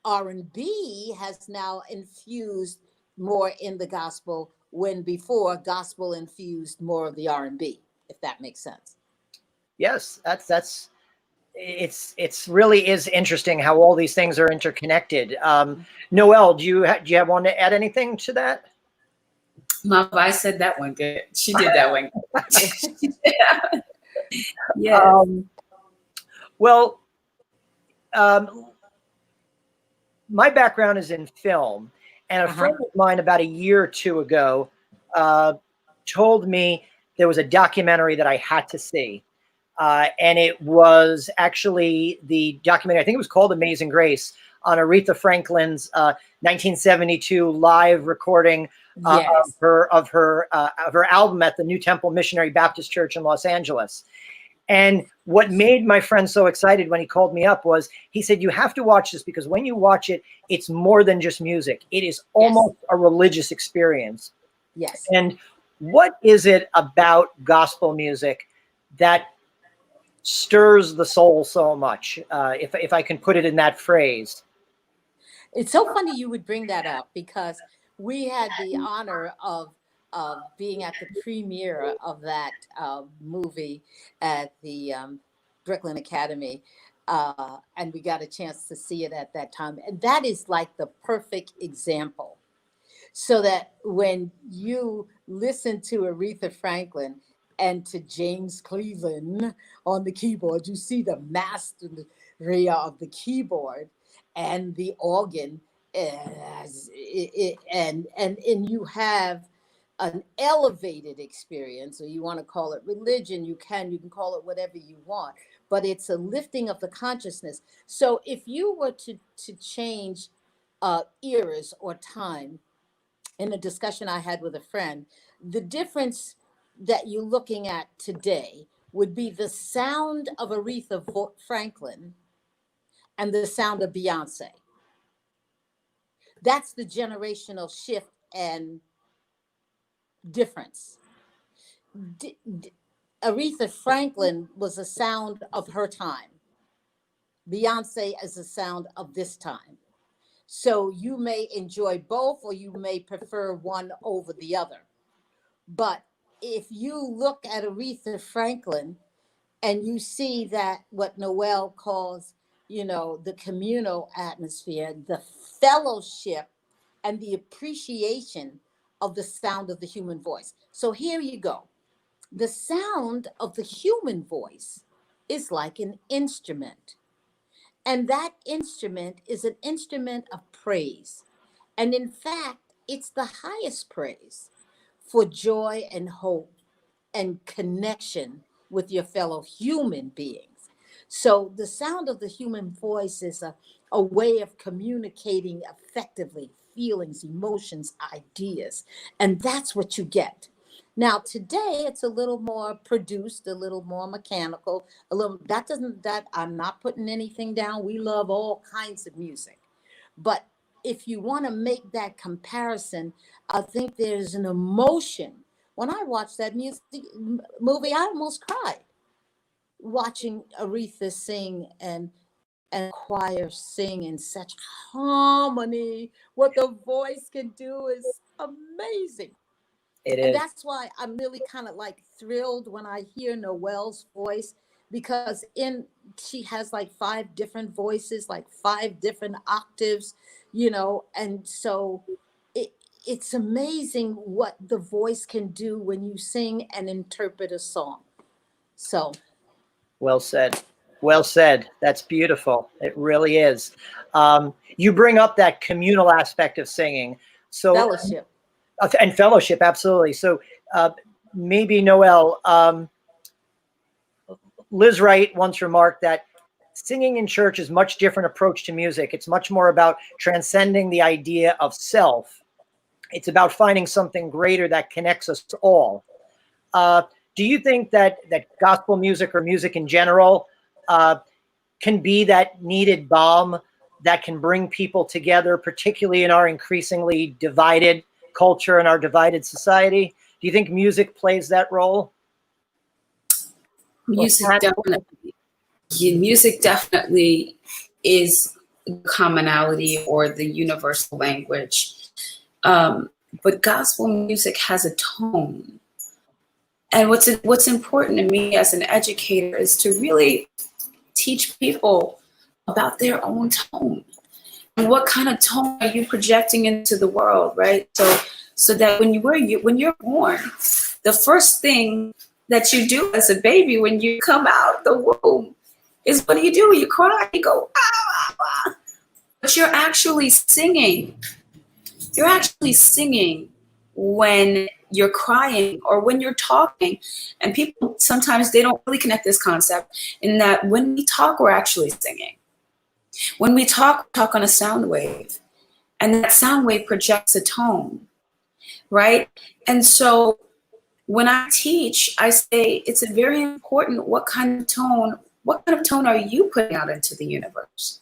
Speaker 2: R&B has now infused more in the gospel, when before gospel infused more of the R&B, if that makes sense.
Speaker 1: Yes, it's really is interesting how all these things are interconnected. Knoelle, do you have want to add anything to that?
Speaker 3: Mama Vi said that one good. She did that one good. Yes.
Speaker 1: Well, my background is in film, and a friend of mine about a year or two ago told me there was a documentary that I had to see. And it was actually the documentary, I think it was called Amazing Grace, on Aretha Franklin's 1972 live recording
Speaker 2: Yes.
Speaker 1: of her album at the New Temple Missionary Baptist Church in Los Angeles. And what made my friend so excited when he called me up was he said, you have to watch this, because when you watch it, it's more than just music. It is almost a religious experience.
Speaker 2: Yes.
Speaker 1: And what is it about gospel music that stirs the soul so much, if I can put it in that phrase?
Speaker 2: It's so funny you would bring that up, because we had the honor of being at the premiere of that movie at the Brooklyn Academy, and we got a chance to see it at that time. And that is like the perfect example. So that when you listen to Aretha Franklin and to James Cleveland on the keyboard, you see the mastery of the keyboard and the organ, and you have an elevated experience, or you want to call it religion, you can call it whatever you want, but it's a lifting of the consciousness. So if you were to change eras or time, in a discussion I had with a friend, the difference that you're looking at today would be the sound of Aretha Franklin and the sound of Beyonce. That's the generational shift and difference. Aretha Franklin was a sound of her time. Beyonce is a sound of this time. So you may enjoy both, or you may prefer one over the other. But if you look at Aretha Franklin and you see that what Knoelle calls, the communal atmosphere, the fellowship, and the appreciation of the sound of the human voice. So here you go. The sound of the human voice is like an instrument. And that instrument is an instrument of praise. And in fact, it's the highest praise for joy and hope and connection with your fellow human beings. So the sound of the human voice is a way of communicating effectively feelings, emotions, ideas. And that's what you get. Now, today it's a little more produced, a little more mechanical, I'm not putting anything down. We love all kinds of music. But if you want to make that comparison, I think there's an emotion. When I watched that movie, I almost cried watching Aretha sing and choir sing in such harmony. What the voice can do is amazing. And that's why I'm really kind of like thrilled when I hear Knoelle's voice, because she has like 5 different voices, like 5 different octaves, and so it's amazing what the voice can do when you sing and interpret a song. So.
Speaker 1: Well said. Well said. That's beautiful. It really is. You bring up that communal aspect of singing. So
Speaker 2: Fellowship.
Speaker 1: and fellowship, absolutely. So maybe Knoelle, Liz Wright once remarked that singing in church is much different approach to music. It's much more about transcending the idea of self. It's about finding something greater that connects us all. Do you think that gospel music or music in general can be that needed balm that can bring people together, particularly in our increasingly divided culture and our divided society? Do you think music plays that role?
Speaker 3: Music definitely. Yeah, music definitely is commonality or the universal language. But gospel music has a tone. And what's important to me as an educator is to really teach people about their own tone. And what kind of tone are you projecting into the world, right? So that when you're born, the first thing that you do as a baby when you come out the womb is, what do? You cry, you go, ah, ah, ah. But you're actually singing. You're actually singing when you're crying or when you're talking. And people sometimes they don't really connect this concept in that when we talk, we're actually singing. When we talk on a sound wave, and that sound wave projects a tone, right? And so when I teach, I say it's very important what kind of tone are you putting out into the universe?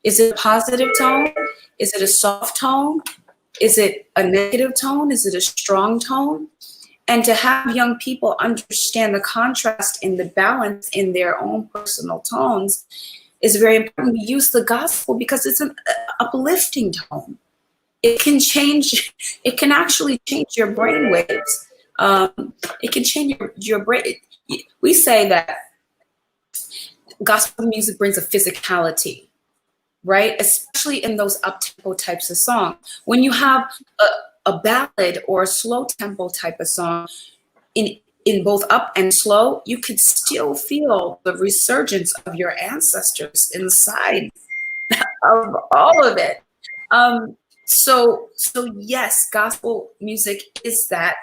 Speaker 3: Is it a positive tone? Is it a soft tone? Is it a negative tone? Is it a strong tone? And to have young people understand the contrast and the balance in their own personal tones is very important. We use the gospel because it's an uplifting tone. It can actually change your brain waves. It can change your brain. We say that gospel music brings a physicality, right? Especially in those up-tempo types of songs. When you have a ballad or a slow tempo type of song, in both up and slow, you could still feel the resurgence of your ancestors inside of all of it. So yes, gospel music is that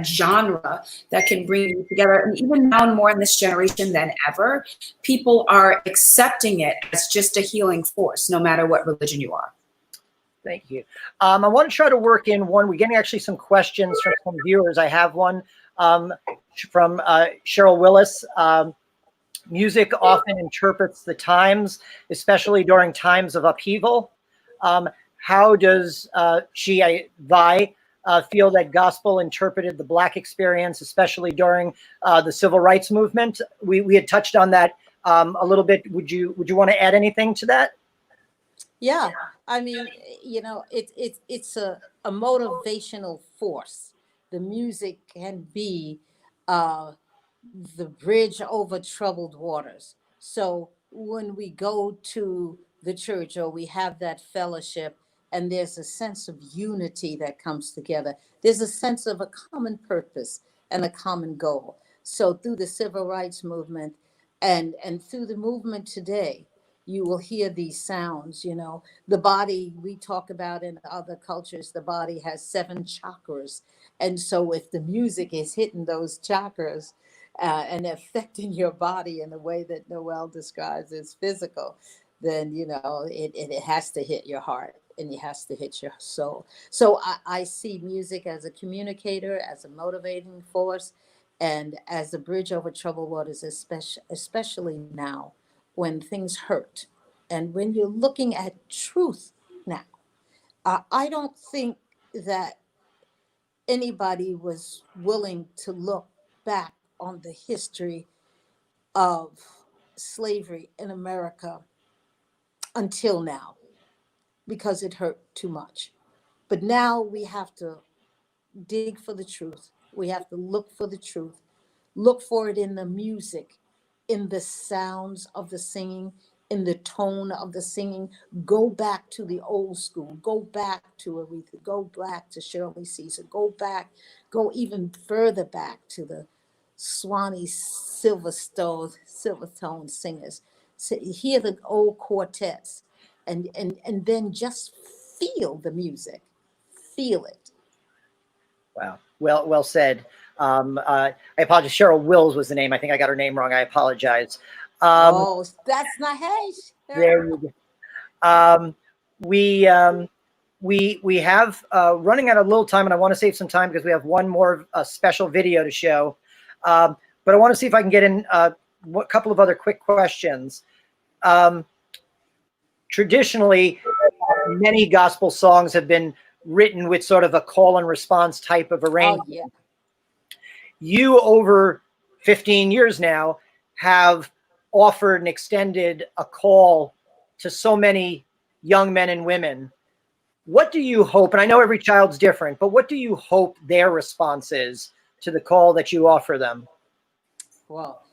Speaker 3: genre that can bring you together. And even now more in this generation than ever, people are accepting it as just a healing force, no matter what religion you are.
Speaker 1: Thank you. I want to try to work in one. We're getting actually some questions from some viewers. I have one from Cheryl Willis. Music often interprets the times, especially during times of upheaval. How does Vy, feel that gospel interpreted the Black experience, especially during the civil rights movement? We had touched on that a little bit. Would you want to add anything to that?
Speaker 2: Yeah, I mean, it's a motivational force. The music can be the bridge over troubled waters. So when we go to the church or we have that fellowship and there's a sense of unity that comes together, there's a sense of a common purpose and a common goal. So through the civil rights movement and through the movement today, you will hear these sounds. The body, we talk about in other cultures, the body has 7 chakras. And so if the music is hitting those chakras and affecting your body in the way that Knoelle describes as physical, then, it has to hit your heart and it has to hit your soul. So I see music as a communicator, as a motivating force, and as a bridge over troubled waters, especially now when things hurt. And when you're looking at truth now, I don't think that anybody was willing to look back on the history of slavery in America until now, because it hurt too much. But now we have to dig for the truth. We have to look for the truth, look for it in the music, in the sounds of the singing, in the tone of the singing. Go back to the old school, go back to Aretha, go back to Shirley Caesar, go even further back to the Swanee Silvertone singers. So hear the old quartets and then just feel the music. feel it.
Speaker 1: Wow. Well said. I apologize. Cheryl Wills was the name. I think I got her name wrong. I apologize.
Speaker 2: Oh, that's not, hey.
Speaker 1: There you go. We have running out of little time, and I want to save some time because we have one more special video to show. But I want to see if I can get in a couple of other quick questions. Traditionally, many gospel songs have been written with sort of a call and response type of arrangement.
Speaker 2: Oh, yeah.
Speaker 1: You, over 15 years now, have offered and extended a call to so many young men and women. What do you hope, and I know every child's different, but what do you hope their response is to the call that you offer them?
Speaker 2: Well,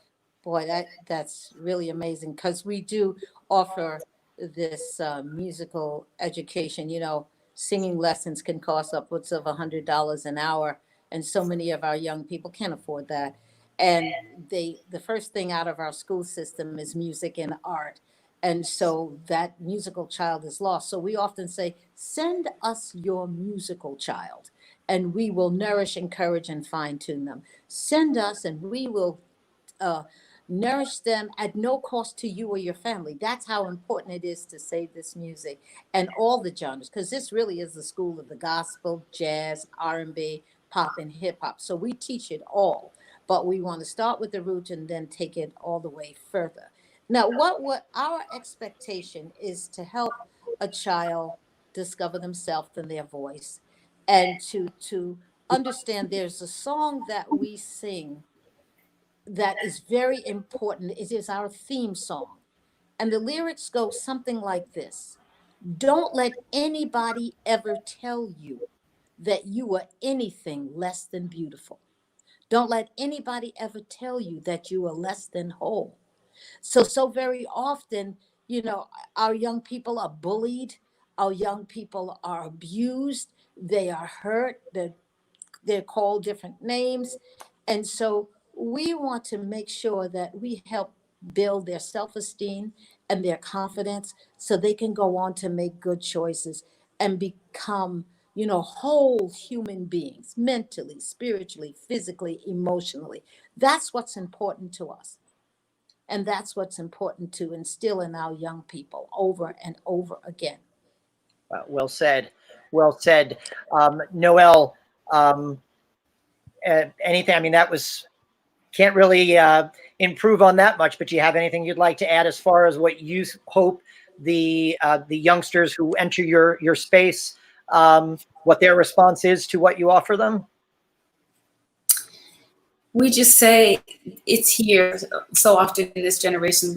Speaker 2: boy, that's really amazing, because we do offer this musical education. You know, singing lessons can cost upwards of $100 an hour, and so many of our young people can't afford that. And the first thing out of our school system is music and art. And so that musical child is lost. So we often say, send us your musical child, and we will nourish, encourage, and fine tune them. Send us, and we will nourish them at no cost to you or your family. That's how important it is to save this music and all the genres, because this really is the school of the gospel, jazz, R&B, pop, and hip hop. So we teach it all, but we want to start with the root and then take it all the way further. Now, what our expectation is to help a child discover themselves and their voice, and to understand there's a song that we sing that is very important. It is our theme song. And the lyrics go something like this: don't let anybody ever tell you that you are anything less than beautiful. Don't let anybody ever tell you that you are less than whole. So very often, you know, our young people are bullied, our young people are abused, they are hurt, they're called different names. And so we want to make sure that we help build their self-esteem and their confidence, so they can go on to make good choices and become, you know, whole human beings, mentally, spiritually, physically, emotionally. That's what's important to us. And that's what's important to instill in our young people over and over again.
Speaker 1: Well said. Well said. Knoelle, anything? I mean, that was, can't really improve on that much, but do you have anything you'd like to add as far as what you hope the youngsters who enter your space, what their response is to what you offer them?
Speaker 3: We just say it's here. So often in this generation,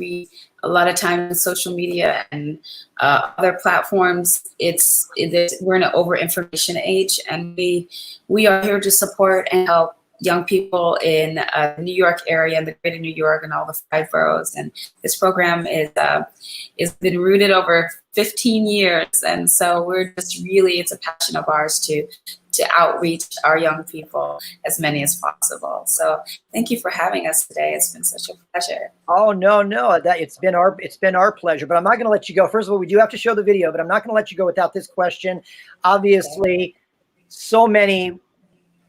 Speaker 3: a lot of time in social media and other platforms, we're in an over information age, and we are here to support and help young people in the New York area and the greater New York and all the 5 boroughs. And this program is been rooted over 15 years. And so we're just really, it's a passion of ours to outreach our young people, as many as possible. So thank you for having us today. It's been such a pleasure.
Speaker 1: Oh, no, that it's been our pleasure, but I'm not going to let you go. First of all, we do have to show the video, but I'm not going to let you go without this question. Obviously, so many,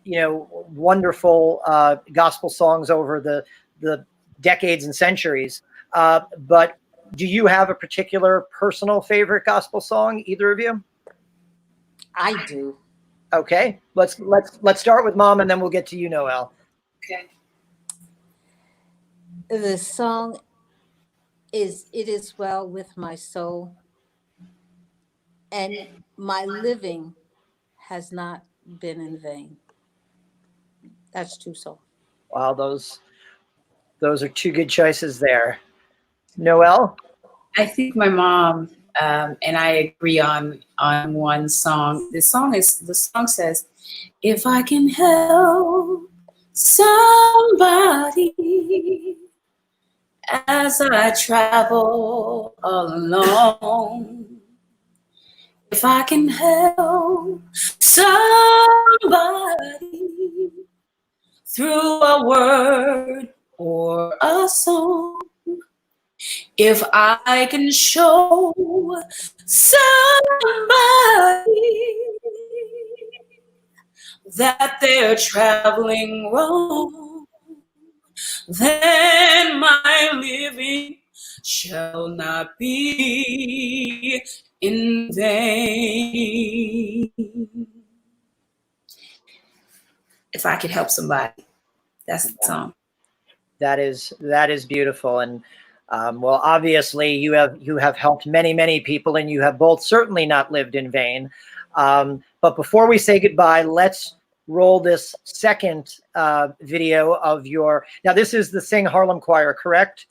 Speaker 1: you know, wonderful gospel songs over the decades and centuries. But do you have a particular personal favorite gospel song, either of you?
Speaker 2: I do.
Speaker 1: Okay, let's start with Mom, and then we'll get to you, Knoelle.
Speaker 3: Okay.
Speaker 2: The song is "It Is Well With My Soul," and my living has not been in vain. That's true soul.
Speaker 1: Wow, those are 2 good choices there. Knoelle?
Speaker 3: I think my mom and I agree on one song. The song says, "If I can help somebody as I travel alone, if I can help somebody through a word or a song, if I can show somebody that they're traveling wrong, then my living shall not be in vain. If I could help somebody, that's the song.
Speaker 1: That is beautiful. And well, obviously you have helped many people, and you have both certainly not lived in vain. But before we say goodbye, let's roll this second video of your. Now, this is the Sing Harlem Choir, correct?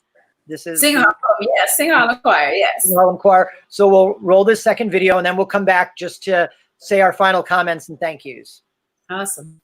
Speaker 1: This is
Speaker 3: Sing Harlem, yes. Sing Harlem Choir, yes.
Speaker 1: Sing Harlem Choir. So we'll roll this second video, and then we'll come back just to say our final comments and thank yous.
Speaker 3: Awesome.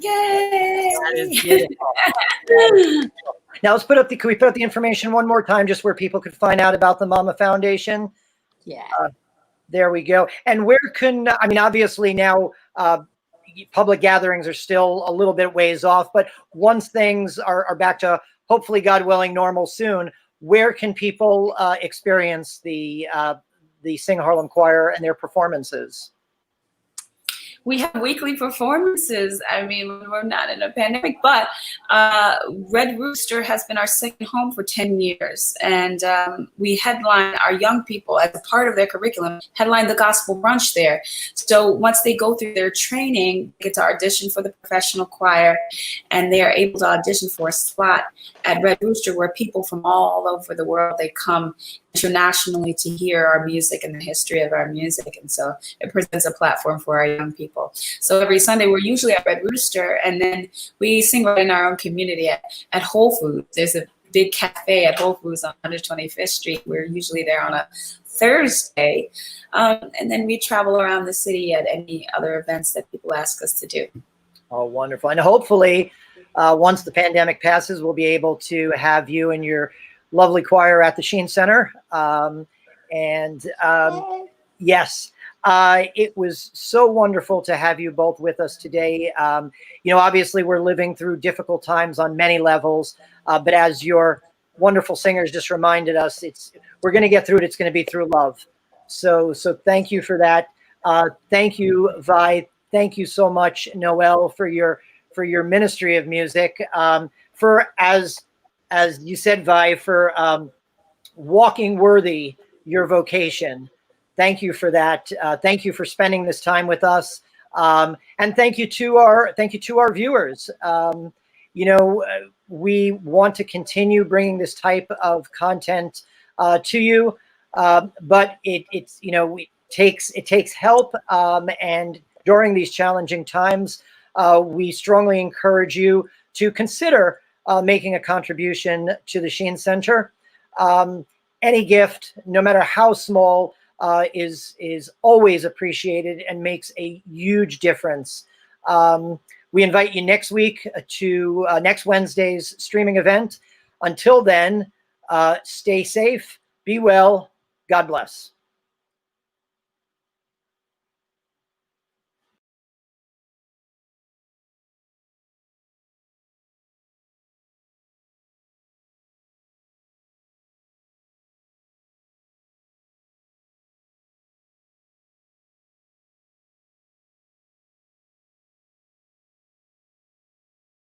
Speaker 3: Yay!
Speaker 1: That is beautiful. Now let's put up can we put up the information one more time, just where people could find out about the Mama Foundation?
Speaker 2: Yeah.
Speaker 1: There we go. And where can, I mean, obviously now public gatherings are still a little bit ways off, but once things are back to, hopefully, God willing, normal soon, where can people experience the Sing Harlem Choir and their performances?
Speaker 3: We have weekly performances. I mean, we're not in a pandemic, but Red Rooster has been our second home for 10 years. And we headline our young people as a part of their curriculum, headline the gospel brunch there. So once they go through their training, they get to audition for the professional choir, and they are able to audition for a slot at Red Rooster, where people from all over the world, they come internationally to hear our music and the history of our music. And so it presents a platform for our young people. So every Sunday, we're usually at Red Rooster, and then we sing right in our own community at Whole Foods. There's a big cafe at Whole Foods on 125th Street. We're usually there on a Thursday. And then we travel around the city at any other events that people ask us to do.
Speaker 1: Oh, wonderful. And hopefully, once the pandemic passes, we'll be able to have you and your lovely choir at the Sheen Center. Yes, it was so wonderful to have you both with us today. You know, obviously we're living through difficult times on many levels, but as your wonderful singers just reminded us, we're going to get through it. It's going to be through love. So thank you for that. Thank you, Vy. Thank you so much, Knoelle, for your ministry of music. For as you said, Vy, for walking worthy your vocation. Thank you for that. Thank you for spending this time with us. And thank you to our viewers. You know, we want to continue bringing this type of content to you, but it takes help. And during these challenging times, we strongly encourage you to consider making a contribution to the Sheen Center. Any gift, no matter how small, is always appreciated and makes a huge difference. We invite you next week to next Wednesday's streaming event. Until then, stay safe, be well, God bless.